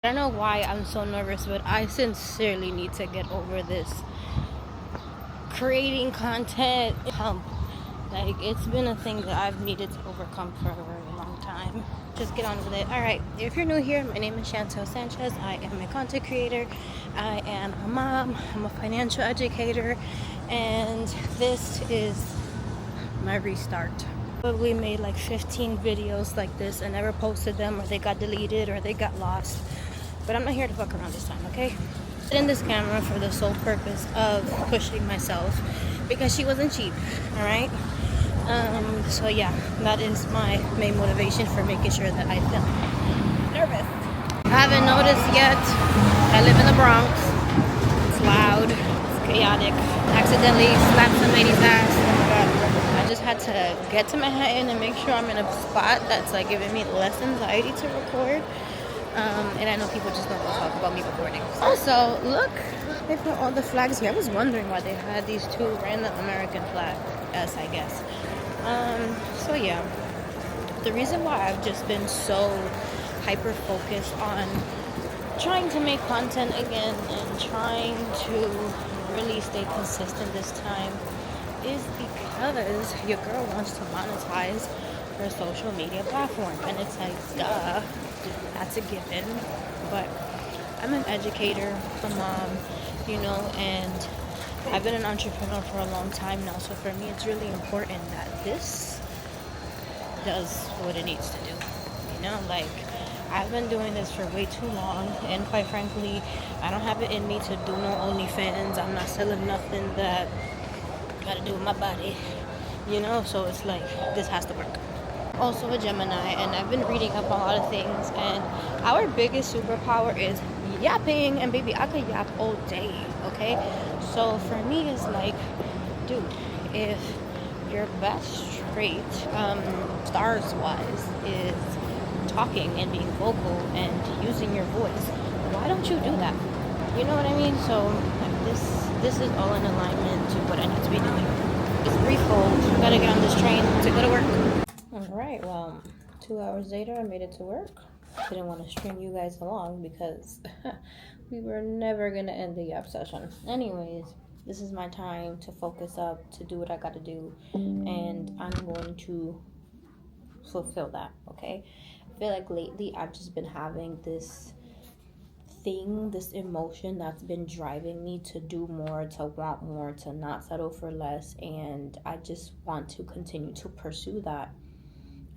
I don't know why I'm so nervous, but I sincerely need to get over this creating content hump. Like, it's been a thing that I've needed to overcome for a very long time. Just get on with it. Alright, if you're new here, my name is Shantel Sanchez. I am a content creator. I am a mom. I'm a financial educator. And this is my restart. Probably made like 15 videos like this and never posted them, or they got deleted or they got lost. But I'm not here to fuck around this time, okay? In this camera for the sole purpose of pushing myself because she wasn't cheap, all right? So yeah, that is my main motivation for making sure that I film. Nervous. I haven't noticed yet. I live in the Bronx. It's loud. It's chaotic. Accidentally slapped some lady's ass. But I just had to get to Manhattan and make sure I'm in a spot that's like giving me less anxiety to record. And I know people just don't talk about me recording. Also, look, they put all the flags here. I was wondering why they had these two random American flags, I guess. So yeah, the reason why I've just been so hyper focused on trying to make content again and trying to really stay consistent this time is because your girl wants to monetize her social media platform, and it's like, duh, that's a given. But I'm an educator, a mom, and I've been an entrepreneur for a long time now, so for me it's really important that this does what it needs to do. Like, I've been doing this for way too long, and quite frankly, I don't have it in me to do no OnlyFans. I'm not selling nothing that got to do with my body, so it's like, this has to work. Also a Gemini, and I've been reading up a lot of things, and our biggest superpower is yapping, and baby, I could yap all day, okay? So for me, it's like, dude, if your best trait, stars wise, is talking and being vocal and using your voice, why don't you do that? You know what I mean? So like, this is all in alignment to what I need to be doing. It's threefold. Gotta get on this train to go to work. Alright, well, 2 hours later I made it to work. Didn't want to string you guys along because we were never gonna end the yap session. Anyways, this is my time to focus up, to do what I gotta do, and I'm going to fulfill that, okay? I feel like lately I've just been having this emotion that's been driving me to do more, to want more, to not settle for less, and I just want to continue to pursue that.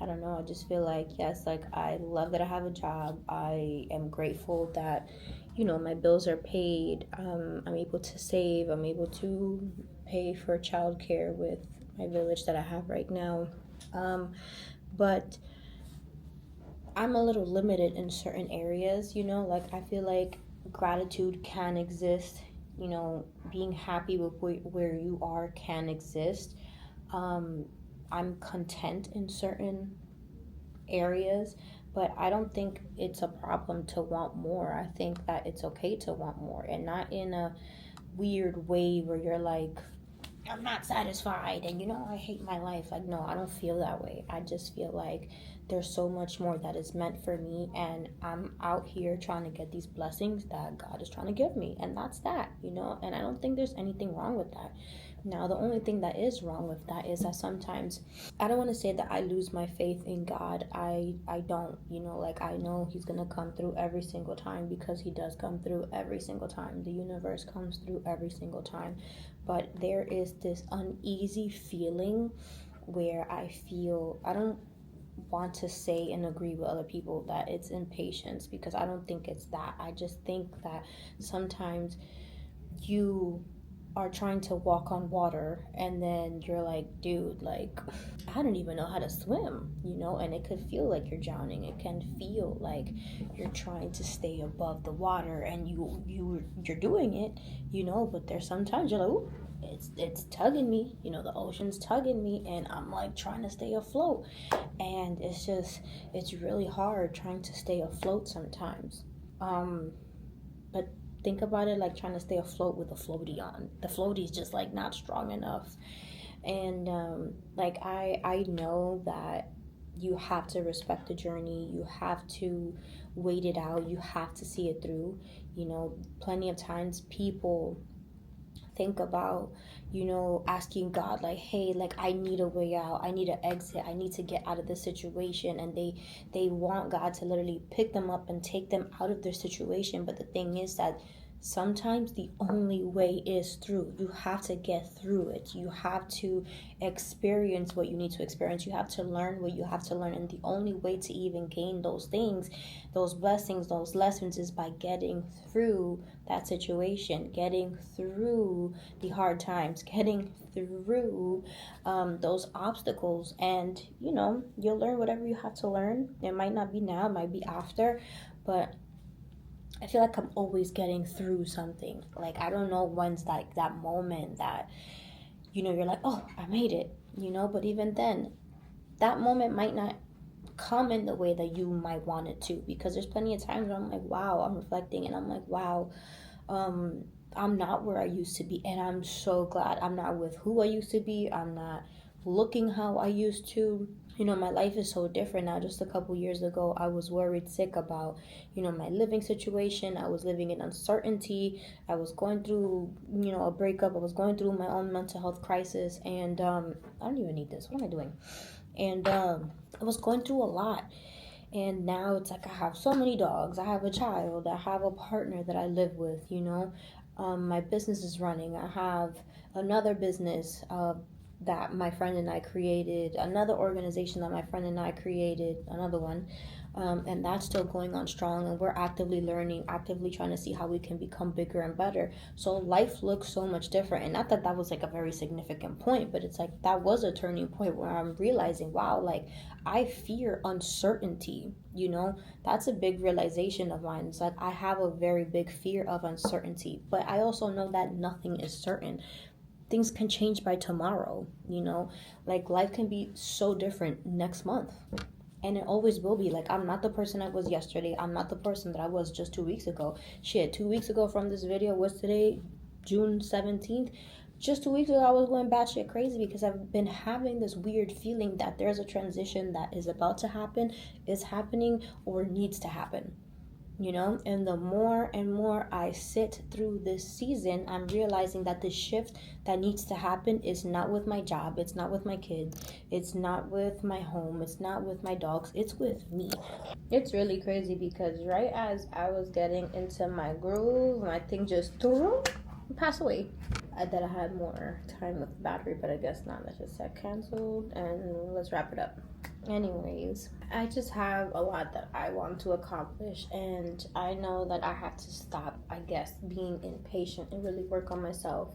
I don't know, I just feel like, yes, like, I love that I have a job. I am grateful that, my bills are paid. I'm able to save. I'm able to pay for childcare with my village that I have right now. But I'm a little limited in certain areas, like, I feel like gratitude can exist, being happy with where you are can exist. I'm content in certain areas, but I don't think it's a problem to want more. I think that it's okay to want more, and not in a weird way where you're like, I'm not satisfied and I hate my life. Like, no, I don't feel that way. I just feel like there's so much more that is meant for me, and I'm out here trying to get these blessings that God is trying to give me, and that's that, and I don't think there's anything wrong with that. Now, the only thing that is wrong with that is that sometimes, I don't want to say that I lose my faith in God. I don't, like, I know he's going to come through every single time, because he does come through every single time. The universe comes through every single time. But there is this uneasy feeling where I feel, I don't want to say and agree with other people that it's impatience, because I don't think it's that. I just think that sometimes you are trying to walk on water, and then you're like, dude, like, I don't even know how to swim, and it could feel like you're drowning. It can feel like you're trying to stay above the water, and you're doing it, but there's sometimes you're like, ooh, it's tugging me, the ocean's tugging me, and I'm like trying to stay afloat, and it's really hard trying to stay afloat sometimes. But think about it like trying to stay afloat with a floaty on. The floaty's just like not strong enough. And like, I know that you have to respect the journey. You have to wait it out. You have to see it through. You know, plenty of times people think about, you know, asking God, like, hey, like, I need a way out, I need an exit, I need to get out of this situation, and they want God to literally pick them up and take them out of their situation. But the thing is that sometimes the only way is through. You have to get through it. You have to experience what you need to experience. You have to learn what you have to learn. And the only way to even gain those things, those blessings, those lessons, is by getting through that situation, getting through the hard times, getting through those obstacles. And, you know, you'll learn whatever you have to learn. It might not be now, it might be after, but I feel like I'm always getting through something. Like, I don't know when's like that moment that, you know, you're like, oh, I made it, you know, but even then, that moment might not come in the way that you might want it to, because there's plenty of times where I'm like, wow, I'm reflecting and I'm like, wow, I'm not where I used to be, and I'm so glad I'm not with who I used to be. I'm not looking how I used to. You know, my life is so different now. Just a couple years ago, I was worried sick about, you know, my living situation. I was living in uncertainty. I was going through, you know, a breakup. I was going through my own mental health crisis, and I don't even need this. What am I doing? And I was going through a lot. And now it's like I have so many dogs. I have a child. I have a partner that I live with, you know. My business is running. I have another business that my friend and I created, another organization that my friend and I created, another one. And that's still going on strong, and we're actively learning, actively trying to see how we can become bigger and better. So life looks so much different. And not that that was like a very significant point, but it's like that was a turning point where I'm realizing, wow, like I fear uncertainty, you know. That's a big realization of mine. It's like I have a very big fear of uncertainty, but I also know that nothing is certain. Things can change by tomorrow, you know. Like life can be so different next month, and it always will be. Like, I'm not the person I was yesterday. I'm not the person that I was just 2 weeks ago. Shit, 2 weeks ago from this video, what's today? June 17th. Just 2 weeks ago, I was going batshit crazy because I've been having this weird feeling that there's a transition that is about to happen, is happening, or needs to happen. You know, and the more and more I sit through this season, I'm realizing that the shift that needs to happen is not with my job, it's not with my kids, it's not with my home, it's not with my dogs, it's with me. It's really crazy because right as I was getting into my groove, my thing just passed away. I thought I had more time with the battery, but I guess not. Let's just set canceled and let's wrap it up. Anyways, I just have a lot that I want to accomplish, and I know that I have to stop, I guess, being impatient and really work on myself.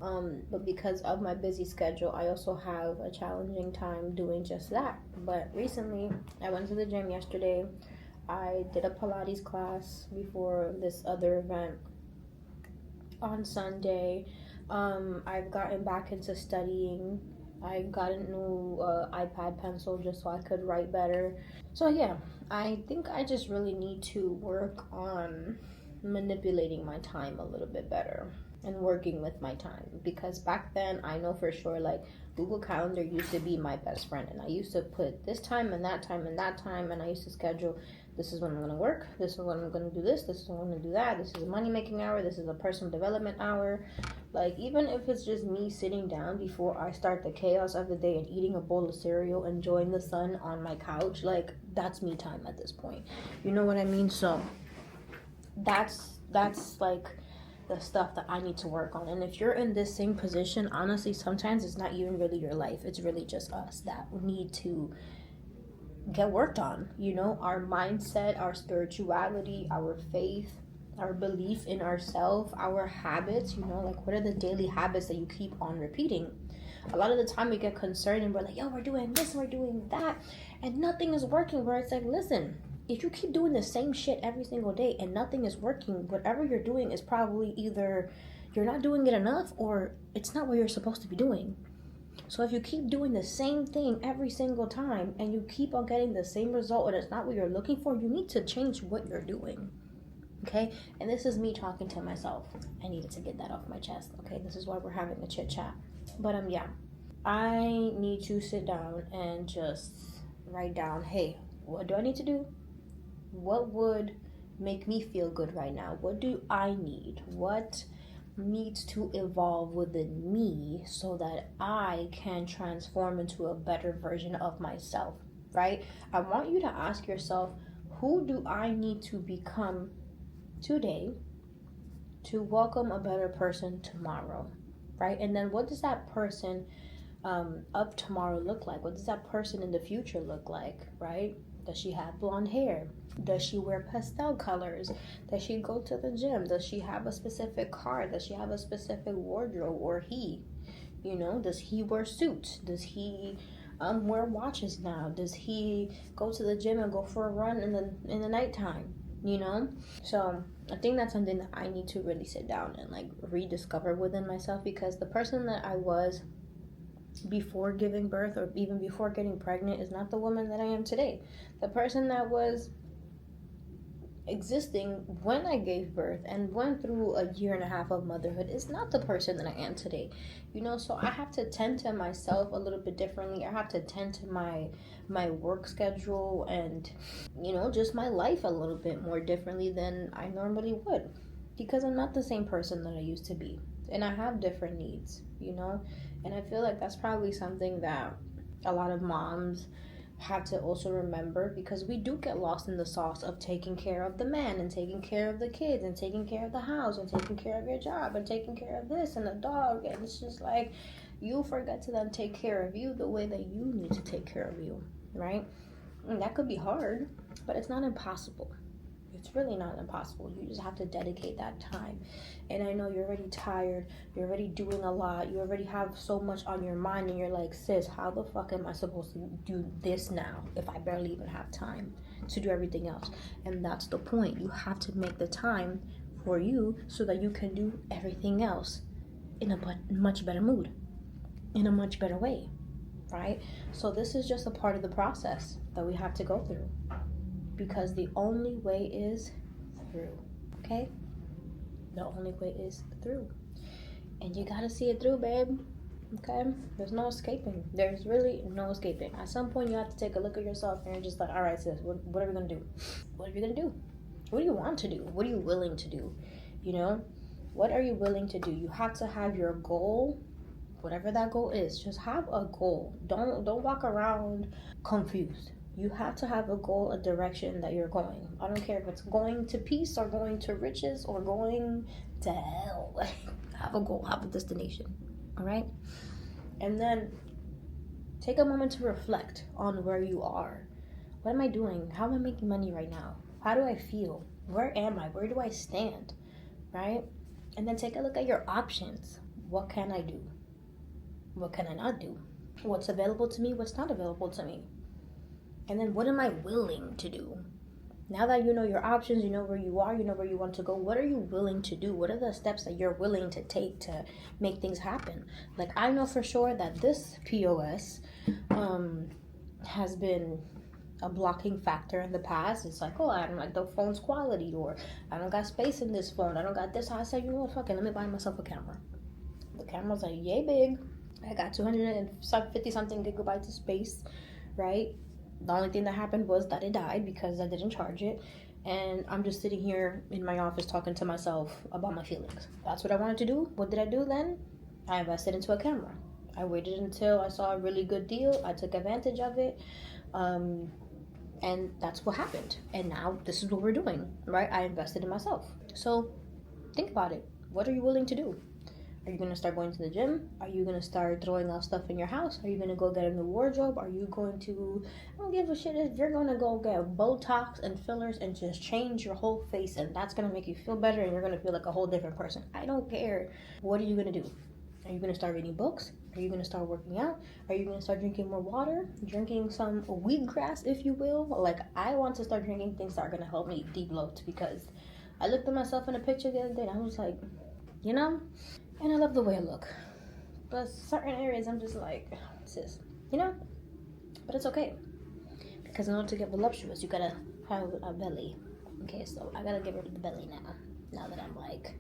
But because of my busy schedule, I also have a challenging time doing just that. But recently, I went to the gym yesterday. I did a Pilates class before this other event on Sunday. I've gotten back into studying. I got a new iPad pencil just so I could write better. So yeah, I think I just really need to work on manipulating my time a little bit better and working with my time, because back then I know for sure, like, Google Calendar used to be my best friend, and I used to put this time and that time and that time, and I used to schedule, this is when I'm going to work, this is when I'm going to do this is when I'm going to do that, this is a money making hour, this is a personal development hour. Like, even if it's just me sitting down before I start the chaos of the day and eating a bowl of cereal, enjoying the sun on my couch, like, that's me time at this point, you know what I mean? So that's like the stuff that I need to work on. And if you're in this same position, honestly, sometimes it's not even really your life, it's really just us that need to get worked on, you know, our mindset, our spirituality, our faith, our belief in ourselves, our habits, you know, like what are the daily habits that you keep on repeating? A lot of the time we get concerned and we're like, yo, we're doing this, we're doing that, and nothing is working. Where it's like, listen, if you keep doing the same shit every single day and nothing is working, whatever you're doing is probably either you're not doing it enough or it's not what you're supposed to be doing. So if you keep doing the same thing every single time and you keep on getting the same result and it's not what you're looking for, you need to change what you're doing. Okay? And this is me talking to myself. I needed to get that off my chest. Okay? This is why we're having a chit chat. But yeah, I need to sit down and just write down, hey, what do I need to do? What would make me feel good right now? What do I need? What needs to evolve within me so that I can transform into a better version of myself, right? I want you to ask yourself, who do I need to become today to welcome a better person tomorrow, right? And then what does that person of tomorrow look like? What does that person in the future look like, right? Does she have blonde hair? Does she wear pastel colors? Does she go to the gym? Does she have a specific car? Does she have a specific wardrobe? Or he, does he wear suits? Does he wear watches now? Does he go to the gym and go for a run in the nighttime? So I think that's something that I need to really sit down and like rediscover within myself, because the person that I was before giving birth or even before getting pregnant is not the woman that I am today. The person that was existing when I gave birth and went through a year and a half of motherhood is not the person that I am today. So I have to tend to myself a little bit differently. I have to tend to my work schedule and just my life a little bit more differently than I normally would, because I'm not the same person that I used to be, and I have different needs, and I feel like that's probably something that a lot of moms have to also remember, because we do get lost in the sauce of taking care of the man and taking care of the kids and taking care of the house and taking care of your job and taking care of this and the dog, and it's just like you forget to then take care of you the way that you need to take care of you, right? And that could be hard, but it's not impossible. It's really not impossible. You just have to dedicate that time. And I know you're already tired. You're already doing a lot. You already have so much on your mind. And you're like, sis, how the fuck am I supposed to do this now if I barely even have time to do everything else? And that's the point. You have to make the time for you so that you can do everything else in a much better mood, in a much better way, right? So this is just a part of the process that we have to go through, because the only way is through, okay? The only way is through. And you gotta see it through, babe, okay? There's no escaping. There's really no escaping. At some point, you have to take a look at yourself and you're just like, all right, sis, what are we gonna do? What are you gonna do? What do you want to do? What are you willing to do? What are you willing to do? You have to have your goal, whatever that goal is. Just have a goal. Don't walk around confused. You have to have a goal, a direction that you're going. I don't care if it's going to peace or going to riches or going to hell. Have a goal, have a destination, all right? And then take a moment to reflect on where you are. What am I doing? How am I making money right now? How do I feel? Where am I? Where do I stand, right? And then take a look at your options. What can I do? What can I not do? What's available to me? What's not available to me? And then what am I willing to do? Now that you know your options, you know where you are, you know where you want to go, what are you willing to do? What are the steps that you're willing to take to make things happen? Like, I know for sure that this POS has been a blocking factor in the past. It's like, oh, I don't like the phone's quality, or I don't got space in this phone, I don't got this. I said, you know what, fuck it, let me buy myself a camera. The camera's like, yay big. I got 250 something gigabytes of space, right? The only thing that happened was that it died because I didn't charge it. And I'm just sitting here in my office talking to myself about my feelings. That's what I wanted to do. What did I do then? I invested into a camera. I waited until I saw a really good deal. I took advantage of it. And that's what happened. And now this is what we're doing, right? I invested in myself. So think about it. What are you willing to do? Are you going to start going to the gym? Are you going to start throwing out stuff in your house? Are you going to go get a new wardrobe? Are you going to, I don't give a shit if you're going to go get Botox and fillers and just change your whole face, and that's going to make you feel better and you're going to feel like a whole different person. I don't care. What are you going to do? Are you going to start reading books? Are you going to start working out? Are you going to start drinking more water? Drinking some wheatgrass, if you will? Like, I want to start drinking things that are going to help me debloat, because I looked at myself in a picture the other day and I was like, and I love the way I look. But certain areas I'm just like, sis, But it's okay. Because in order to get voluptuous, you gotta have a belly. Okay, so I gotta get rid of the belly now. Now that I'm like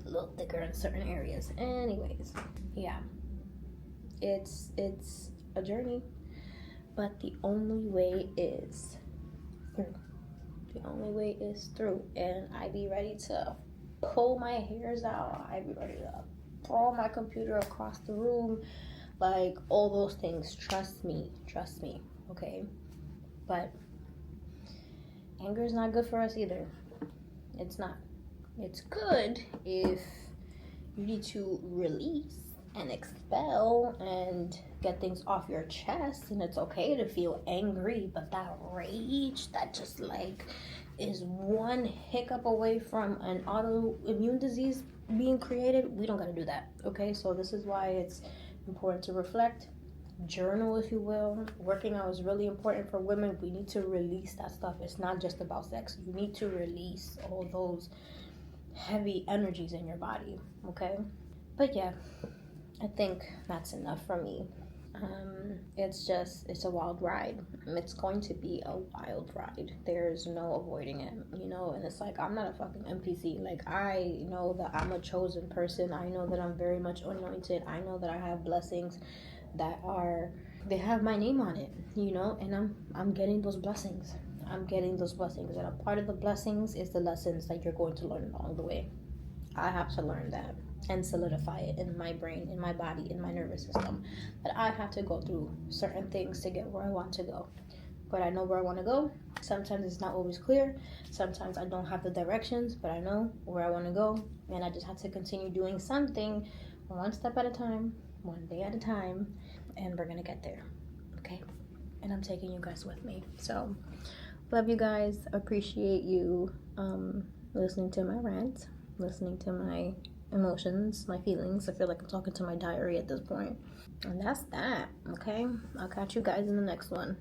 a little thicker in certain areas. Anyways, yeah. It's a journey. but the only way is through. The only way is through. And I be ready to pull my hairs out. I be ready to throw my computer across the room, like all those things. Trust me, okay? But anger is not good for us either. It's not. It's good if you need to release and expel and get things off your chest, and it's okay to feel angry, but that rage that just like is one hiccup away from an autoimmune disease being created, we don't got to do that, okay? So this is why it's important to reflect, journal, if you will. Working out is really important for women. We need to release that stuff. It's not just about sex. You need to release all those heavy energies in your body, okay? But yeah, I think that's enough for me. It's a wild ride. It's going to be a wild ride. There's no avoiding it, and it's like, I'm not a fucking NPC. Like, I know that I'm a chosen person. I know that I'm very much anointed. I know that I have blessings they have my name on it, and I'm getting those blessings. And a part of the blessings is the lessons that you're going to learn along the way. I have to learn that and solidify it in my brain, in my body, in my nervous system, that I have to go through certain things to get where I want to go. But I know where I want to go. Sometimes it's not always clear. Sometimes I don't have the directions, but I know where I want to go. And I just have to continue doing something one step at a time, one day at a time, and we're going to get there. Okay? And I'm taking you guys with me. So, love you guys. Appreciate you listening to my rant, listening to my emotions, my feelings. I feel like I'm talking to my diary at this point. And that's that, okay? I'll catch you guys in the next one.